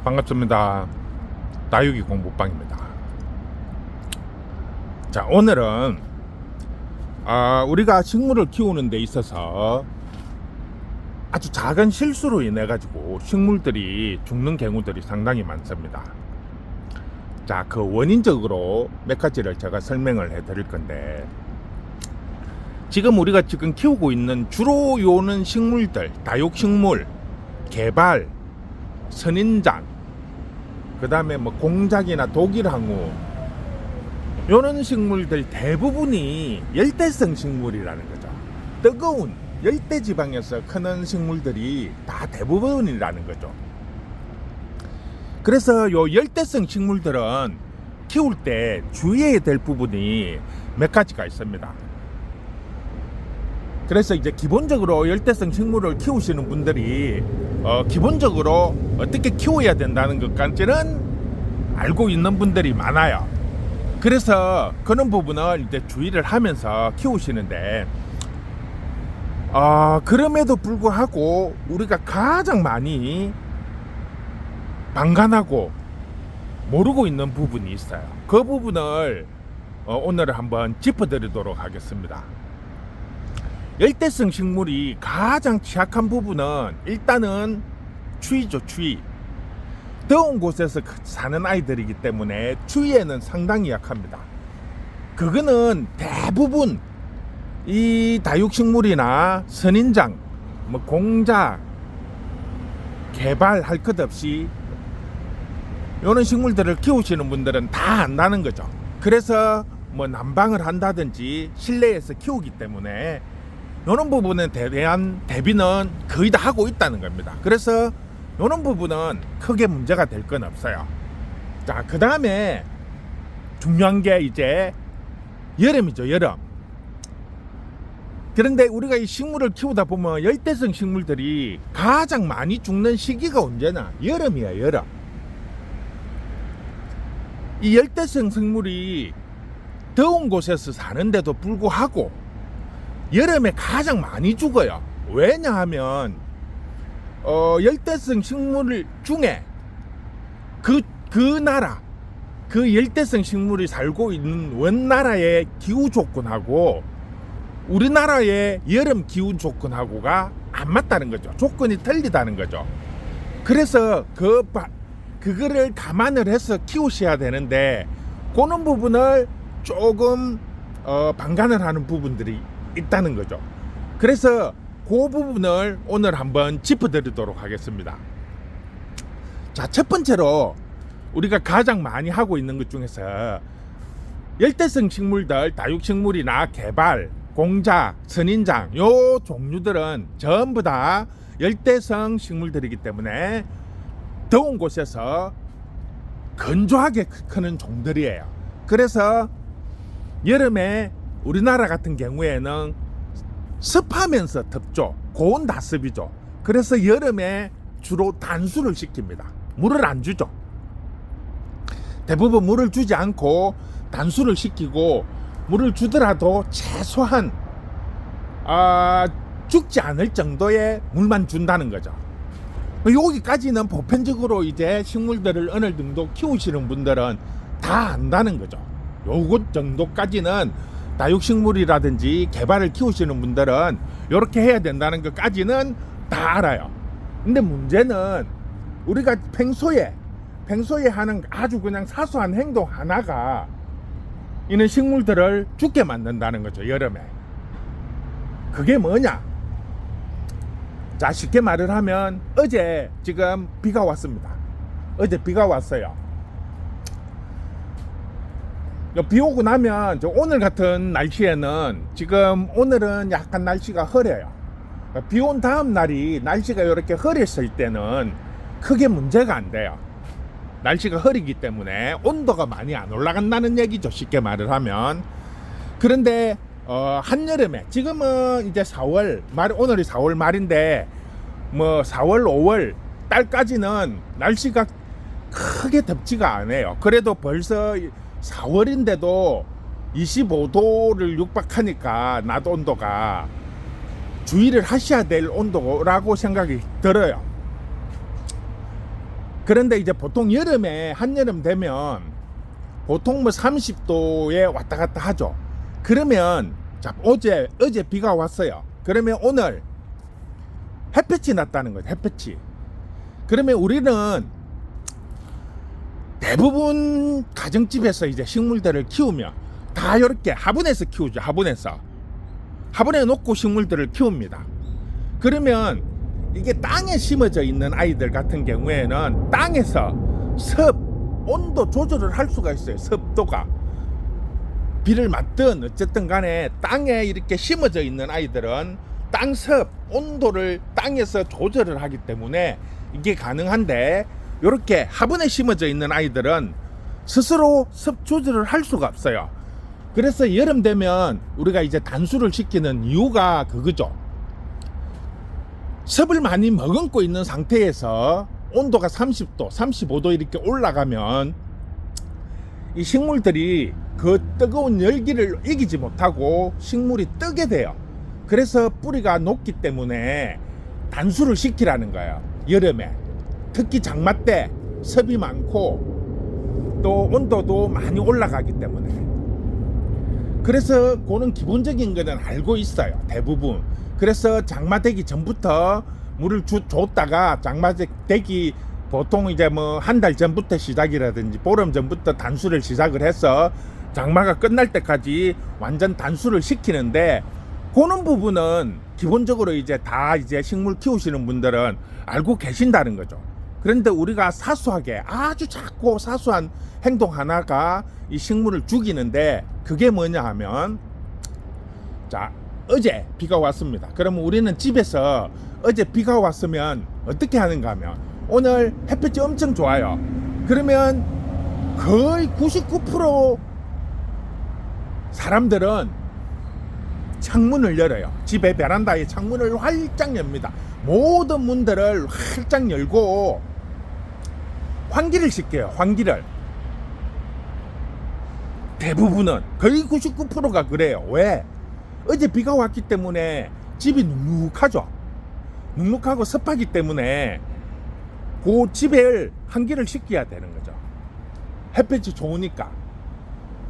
반갑습니다. 다육이 공부방입니다. 자, 오늘은 우리가 식물을 키우는 데 있어서 아주 작은 실수로 인해 가지고 식물들이 죽는 경우들이 상당히 많습니다. 자, 그 원인적으로 몇 가지를 제가 설명을 해 드릴 건데, 지금 우리가 키우고 있는 주로 요는 식물들, 다육식물, 개발, 선인장, 그 다음에 뭐 공작이나 독일항우, 요런 식물들 대부분이 열대성 식물이라는 거죠. 뜨거운 열대지방에서 크는 식물들이 다 대부분이라는 거죠. 그래서 요 열대성 식물들은 키울 때 주의해야 될 부분이 몇 가지가 있습니다. 그래서 이제 기본적으로 열대성 식물을 키우시는 분들이 기본적으로 어떻게 키워야 된다는 것까지는 알고 있는 분들이 많아요. 그래서 그런 부분을 이제 주의를 하면서 키우시는데, 그럼에도 불구하고 우리가 가장 많이 방관하고 모르고 있는 부분이 있어요. 그 부분을 오늘 한번 짚어드리도록 하겠습니다. 열대성 식물이 가장 취약한 부분은 일단은 추위죠. 추위. 더운 곳에서 사는 아이들이기 때문에 추위에는 상당히 약합니다. 그거는 대부분 이 다육식물이나 선인장, 뭐 공작, 개발할 것 없이 이런 식물들을 키우시는 분들은 다 안다는 거죠. 그래서 뭐 난방을 한다든지 실내에서 키우기 때문에 이런 부분에 대한 대비는 거의 다 하고 있다는 겁니다. 그래서 이런 부분은 크게 문제가 될 건 없어요. 자, 그 다음에 중요한 게 이제 여름이죠. 여름. 그런데 우리가 이 식물을 키우다 보면 열대성 식물들이 가장 많이 죽는 시기가 언제나 여름이에요. 여름. 이 열대성 식물이 더운 곳에서 사는데도 불구하고 여름에 가장 많이 죽어요. 왜냐하면 열대성 식물 중에 그 나라, 그 열대성 식물이 살고 있는 원나라의 기후 조건하고 우리나라의 여름 기후 조건하고가 안 맞다는 거죠. 조건이 틀리다는 거죠. 그래서 그거를 감안을 해서 키우셔야 되는데, 그런 부분을 조금 방관을 하는 부분들이 있다는 거죠. 그래서 그 부분을 오늘 한번 짚어드리도록 하겠습니다. 자, 첫 번째로 우리가 가장 많이 하고 있는 것 중에서 열대성 식물들, 다육식물이나 개발, 공작, 선인장, 요 종류들은 전부 다 열대성 식물들이기 때문에 더운 곳에서 건조하게 크는 종들이에요. 그래서 여름에 우리나라 같은 경우에는 습하면서 덥죠. 고온 다습이죠. 그래서 여름에 주로 단수를 시킵니다. 물을 안 주죠. 대부분 물을 주지 않고 단수를 시키고, 물을 주더라도 최소한 죽지 않을 정도의 물만 준다는 거죠. 여기까지는 보편적으로 이제 식물들을 어느 정도 키우시는 분들은 다 안다는 거죠. 요것 정도까지는 다육식물이라든지 개발을 키우시는 분들은 이렇게 해야 된다는 것까지는 다 알아요. 근데 문제는 우리가 평소에 하는 아주 그냥 사소한 행동 하나가 이는 식물들을 죽게 만든다는 거죠. 여름에. 그게 뭐냐? 자, 쉽게 말을 하면 어제 지금 비가 왔습니다. 어제 비가 왔어요. 비 오고 나면 오늘 같은 날씨에는, 지금 오늘은 약간 날씨가 흐려요. 비 온 다음 날이 날씨가 이렇게 흐렸을 때는 크게 문제가 안 돼요. 날씨가 흐리기 때문에 온도가 많이 안 올라간다는 얘기죠. 쉽게 말을 하면. 그런데 한여름에, 지금은 이제 4월 말, 오늘이 4월 말인데 뭐 4월 5월 달까지는 날씨가 크게 덥지가 않아요. 그래도 벌써 4월인데도 25도를 육박하니까 낮 온도가 주의를 하셔야 될 온도라고 생각이 들어요. 그런데 이제 보통 여름에 한여름 되면 보통 뭐 30도에 왔다 갔다 하죠. 그러면 자, 어제 비가 왔어요. 그러면 오늘 햇볕이 났다는 거죠. 햇볕이. 그러면 우리는 대부분 가정집에서 이제 식물들을 키우면 다 이렇게 화분에서 키우죠. 화분에 놓고 식물들을 키웁니다. 그러면 이게 땅에 심어져 있는 아이들 같은 경우에는 땅에서 온도 조절을 할 수가 있어요. 습도가 비를 맞든 어쨌든 간에 땅에 이렇게 심어져 있는 아이들은 땅습 온도를 땅에서 조절을 하기 때문에 이게 가능한데, 이렇게 화분에 심어져 있는 아이들은 스스로 습 조절을 할 수가 없어요. 그래서 여름 되면 우리가 이제 단수를 시키는 이유가 그거죠. 습을 많이 머금고 있는 상태에서 온도가 30도, 35도 이렇게 올라가면 이 식물들이 그 뜨거운 열기를 이기지 못하고 식물이 뜨게 돼요. 그래서 뿌리가 녹기 때문에 단수를 시키라는 거예요. 여름에 특히 장마 때 습이 많고 또 온도도 많이 올라가기 때문에. 그래서 그는 기본적인 거는 알고 있어요, 대부분. 그래서 장마 되기 전부터 물을 줬다가 장마 되기 보통 이제 뭐 한 달 전부터 시작이라든지 보름 전부터 단수를 시작을 해서 장마가 끝날 때까지 완전 단수를 시키는데, 그런 부분은 기본적으로 이제 다 이제 식물 키우시는 분들은 알고 계신다는 거죠. 그런데 우리가 사소하게 아주 작고 사소한 행동 하나가 이 식물을 죽이는데, 그게 뭐냐 하면, 자, 어제 비가 왔습니다. 그러면 우리는 집에서 어제 비가 왔으면 어떻게 하는가 하면, 오늘 햇볕이 엄청 좋아요. 그러면 거의 99% 사람들은 창문을 열어요. 집의 베란다에 창문을 활짝 엽니다. 모든 문들을 활짝 열고 환기를 시켜요. 환기를. 대부분은 거의 99%가 그래요. 왜? 어제 비가 왔기 때문에 집이 눅눅하죠. 눅눅하고 습하기 때문에 그 집에 환기를 시켜야 되는 거죠. 햇볕이 좋으니까.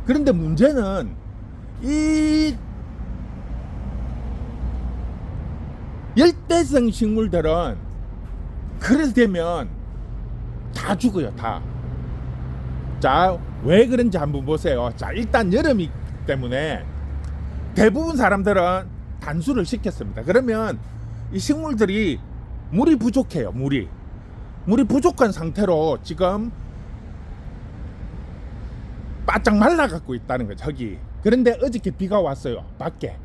그런데 문제는 이 열대성 식물들은 그래서 되면 다 죽어요. 다. 자, 왜 그런지 한번 보세요. 자, 일단 여름이기 때문에 대부분 사람들은 단수를 시켰습니다. 그러면 이 식물들이 물이 부족해요. 물이 부족한 상태로 지금 바짝 말라갖고 있다는 거죠. 저기. 그런데 어저께 비가 왔어요. 밖에.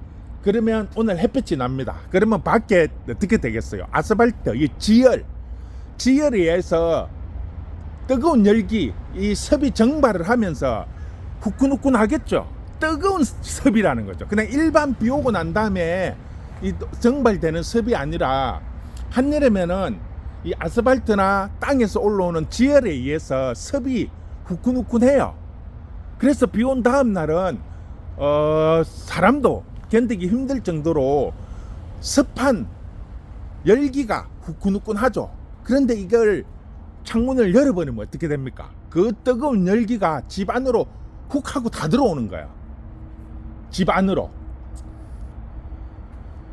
그러면 오늘 햇볕이 납니다. 그러면 밖에 어떻게 되겠어요? 아스팔트, 이 지열에 의해서 뜨거운 열기, 이 습이 증발을 하면서 후끈후끈하겠죠. 뜨거운 습이라는 거죠. 그냥 일반 비 오고 난 다음에 이 증발되는 습이 아니라, 한여름에는 이 아스팔트나 땅에서 올라오는 지열에 의해서 습이 후끈후끈해요. 그래서 비 온 다음 날은 사람도 견디기 힘들 정도로 습한 열기가 후끈후끈하죠. 그런데 이걸 창문을 열어버리면 어떻게 됩니까? 그 뜨거운 열기가 집 안으로 훅 하고 다 들어오는 거예요. 집 안으로.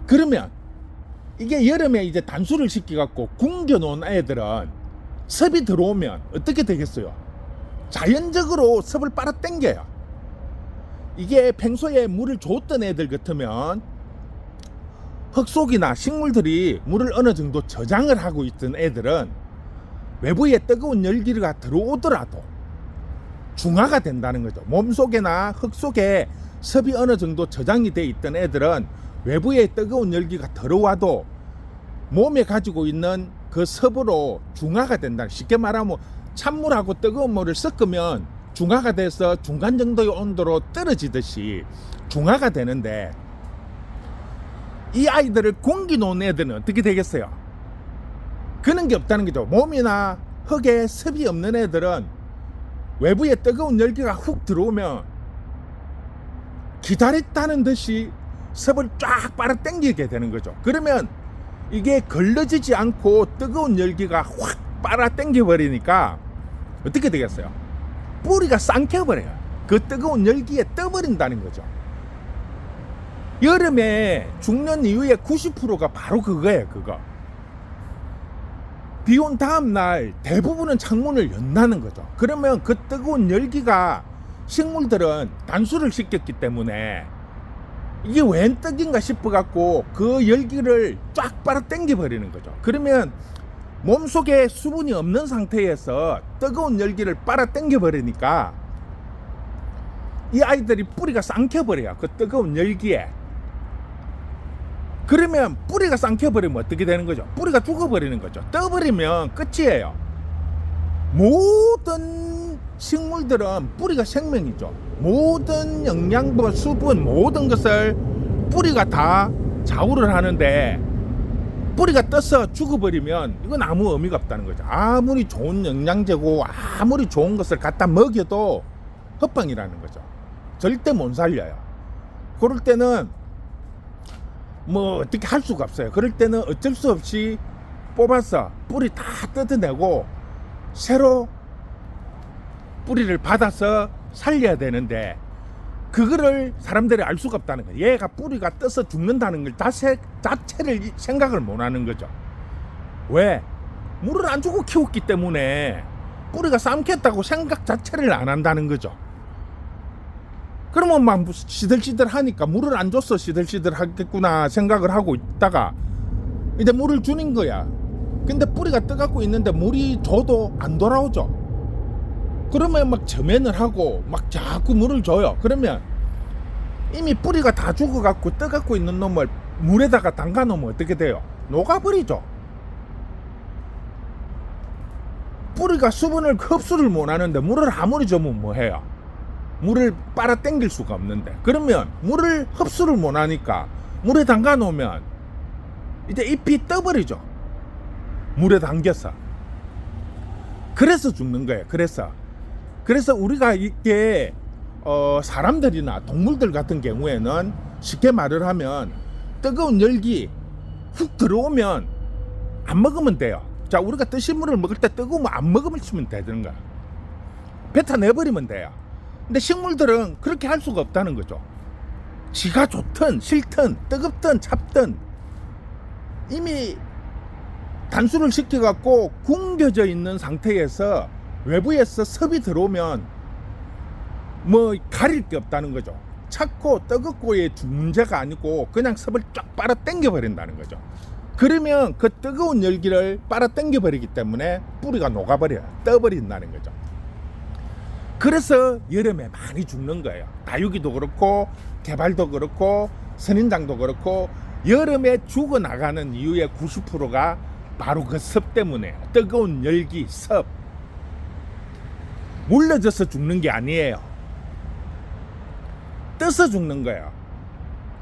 그러면 이게 여름에 이제 단수를 시켜갖고 굶겨놓은 애들은 습이 들어오면 어떻게 되겠어요? 자연적으로 습을 빨아당겨요. 이게 평소에 물을 줬던 애들 같으면 흙속이나 식물들이 물을 어느 정도 저장을 하고 있던 애들은 외부에 뜨거운 열기가 들어오더라도 중화가 된다는 거죠. 몸속에나 흙속에 습이 어느 정도 저장이 돼 있던 애들은 외부에 뜨거운 열기가 들어와도 몸에 가지고 있는 그 습으로 중화가 된다. 쉽게 말하면 찬물하고 뜨거운 물을 섞으면 중화가 돼서 중간 정도의 온도로 떨어지듯이 중화가 되는데, 이 아이들을 공기 놓은 애들은 어떻게 되겠어요? 그런 게 없다는 거죠. 몸이나 흙에 습이 없는 애들은 외부에 뜨거운 열기가 훅 들어오면 기다렸다는 듯이 습을 쫙 빨아당기게 되는 거죠. 그러면 이게 걸러지지 않고 뜨거운 열기가 확 빨아 당겨 버리니까 어떻게 되겠어요? 뿌리가 삼켜 버려요. 그 뜨거운 열기에 떠버린다는 거죠. 여름에 죽는 이유의 90%가 바로 그거예요. 그거. 비 온 다음 날 대부분은 창문을 연다는 거죠. 그러면 그 뜨거운 열기가 식물들은 단수를 시켰기 때문에 이게 웬 떡인가 싶어갖고 그 열기를 쫙 빨아 당겨 버리는 거죠. 그러면 몸속에 수분이 없는 상태에서 뜨거운 열기를 빨아 당겨 버리니까 이 아이들이 뿌리가 삼켜 버려요. 그 뜨거운 열기에. 그러면 뿌리가 삼켜버리면 어떻게 되는 거죠? 뿌리가 죽어버리는 거죠. 떠버리면 끝이에요. 모든 식물들은 뿌리가 생명이죠. 모든 영양분, 수분, 모든 것을 뿌리가 다 좌우를 하는데 뿌리가 떠서 죽어버리면 이건 아무 의미가 없다는 거죠. 아무리 좋은 영양제고 아무리 좋은 것을 갖다 먹여도 헛방이라는 거죠. 절대 못 살려요. 그럴 때는 뭐 어떻게 할 수가 없어요. 그럴 때는 어쩔 수 없이 뽑아서 뿌리 다 뜯어내고 새로 뿌리를 받아서 살려야 되는데 그거를 사람들이 알 수가 없다는 거예요. 얘가 뿌리가 떠서 죽는다는 걸 자체를 생각을 못 하는 거죠. 왜? 물을 안 주고 키웠기 때문에 뿌리가 삼켰다고 생각 자체를 안 한다는 거죠. 그러면 막 시들시들 하니까 물을 안 줘서 시들시들 하겠구나 생각을 하고 있다가 이제 물을 주는 거야. 근데 뿌리가 떠갖고 있는데 물이 줘도 안 돌아오죠. 그러면 막 점연을 하고 막 자꾸 물을 줘요. 그러면 이미 뿌리가 다 죽어갖고 떠갖고 있는 놈을 물에다가 담가 놓으면 어떻게 돼요? 녹아버리죠. 뿌리가 수분을 흡수를 못 하는데 물을 아무리 주면 뭐 해요? 물을 빨아 당길 수가 없는데 그러면 물을 흡수를 못 하니까 물에 담가 놓으면 이제 잎이 떠버리죠. 물에 담겨서. 그래서 죽는 거예요. 그래서 우리가 이게 사람들이나 동물들 같은 경우에는 쉽게 말을 하면 뜨거운 열기 훅 들어오면 안 먹으면 돼요. 자, 우리가 뜨신 물을 먹을 때 뜨거우면 안 먹으면 되는 거야. 뱉어내버리면 돼요. 근데 식물들은 그렇게 할 수가 없다는 거죠. 지가 좋든 싫든 뜨겁든 찹든 이미 단수를 시켜갖고 굶겨져 있는 상태에서 외부에서 섭이 들어오면 뭐 가릴 게 없다는 거죠. 찼고 뜨겁고의 문제가 아니고 그냥 섭을 쫙 빨아 당겨 버린다는 거죠. 그러면 그 뜨거운 열기를 빨아 당겨 버리기 때문에 뿌리가 녹아버려요. 떠버린다는 거죠. 그래서 여름에 많이 죽는 거예요. 다육이도 그렇고 개발도 그렇고 선인장도 그렇고 여름에 죽어나가는 이유의 90%가 바로 그 습 때문에 뜨거운 열기, 습. 물러져서 죽는 게 아니에요. 떠서 죽는 거예요.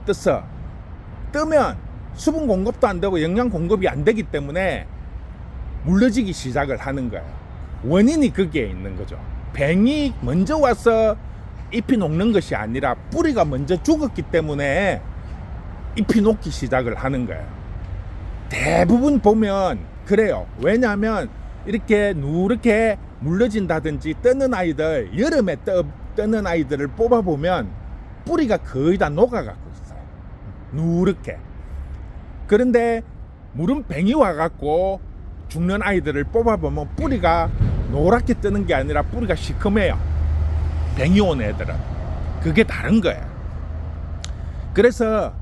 떠서. 뜨면 수분 공급도 안 되고 영양 공급이 안 되기 때문에 물러지기 시작을 하는 거예요. 원인이 거기에 있는 거죠. 뱅이 먼저 와서 잎이 녹는 것이 아니라 뿌리가 먼저 죽었기 때문에 잎이 녹기 시작을 하는 거예요. 대부분 보면 그래요. 왜냐하면 이렇게 누렇게 물러진다든지 뜨는 아이들, 여름에 뜨는 아이들을 뽑아보면 뿌리가 거의 다 녹아갖고 있어요. 누렇게. 그런데 물은 뱅이 와갖고 죽는 아이들을 뽑아보면 뿌리가 노랗게 뜨는 게 아니라 뿌리가 시커매요. 뱅이 온 애들은. 그게 다른 거예요. 그래서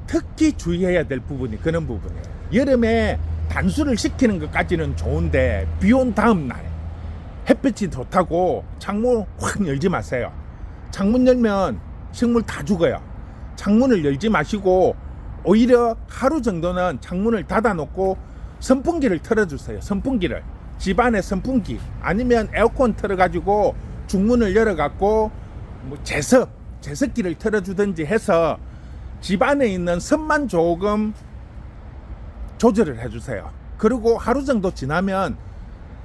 특히 주의해야 될 부분이 그런 부분이에요. 여름에 단수를 시키는 것까지는 좋은데 비 온 다음 날 햇빛이 좋다고 창문 확 열지 마세요. 창문 열면 식물 다 죽어요. 창문을 열지 마시고 오히려 하루 정도는 창문을 닫아놓고 선풍기를 틀어주세요. 선풍기를. 집안에 선풍기 아니면 에어컨 틀어가지고 중문을 열어갖고 뭐 제습기를 틀어주든지 해서 집안에 있는 습만 조금 조절을 해주세요. 그리고 하루 정도 지나면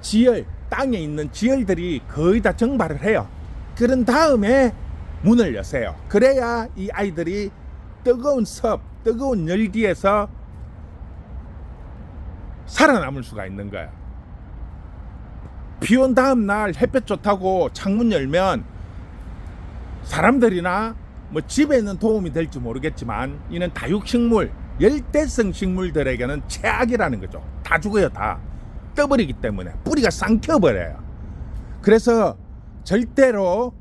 지열, 땅에 있는 지열들이 거의 다 증발을 해요. 그런 다음에 문을 여세요. 그래야 이 아이들이 뜨거운 습, 뜨거운 열기에서 살아남을 수가 있는 거예요. 비 온 다음 날 햇볕 좋다고 창문 열면 사람들이나 뭐 집에는 도움이 될지 모르겠지만 이는 다육식물, 열대성 식물들에게는 최악이라는 거죠. 다 죽어요. 다 떠버리기 때문에 뿌리가 쌍켜버려요. 그래서 절대로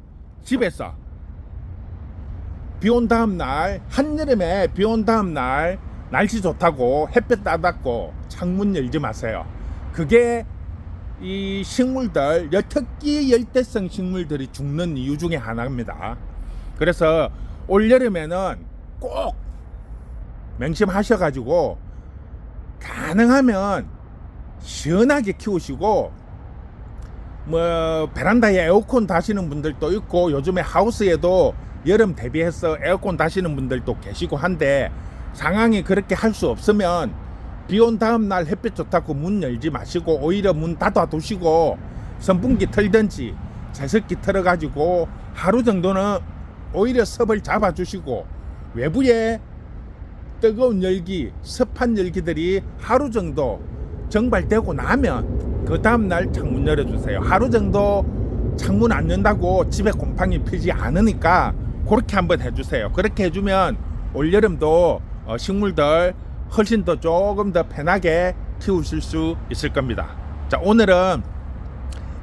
집에서 비 온 다음 날, 한여름에 비 온 다음 날 날씨 좋다고 햇볕 따답고 창문 열지 마세요. 그게 이 식물들, 특히 열대성 식물들이 죽는 이유 중에 하나입니다. 그래서 올여름에는 꼭 명심하셔가지고 가능하면 시원하게 키우시고, 뭐 베란다에 에어컨 다시는 분들도 있고 요즘에 하우스에도 여름 대비해서 에어컨 다시는 분들도 계시고 한데, 상황이 그렇게 할 수 없으면 비 온 다음 날 햇빛 좋다고 문 열지 마시고 오히려 문 닫아 두시고 선풍기 틀든지 제습기 틀어가지고 하루 정도는 오히려 섭을 잡아 주시고, 외부에 뜨거운 열기, 습한 열기들이 하루 정도 정발되고 나면 그 다음날 창문 열어주세요. 하루 정도 창문 안 연다고 집에 곰팡이 피지 않으니까 그렇게 한번 해주세요. 그렇게 해주면 올여름도 식물들 훨씬 더 조금 더 편하게 키우실 수 있을 겁니다. 자, 오늘은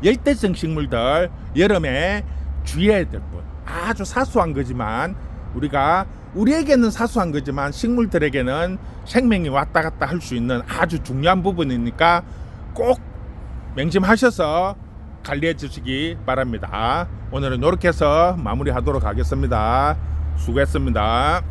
열대성 식물들 여름에 주의해야 될 분, 아주 사소한 거지만 우리에게는 사소한 거지만 식물들에게는 생명이 왔다 갔다 할 수 있는 아주 중요한 부분이니까 꼭 명심하셔서 관리해 주시기 바랍니다. 오늘은 이렇게 해서 마무리하도록 하겠습니다. 수고했습니다.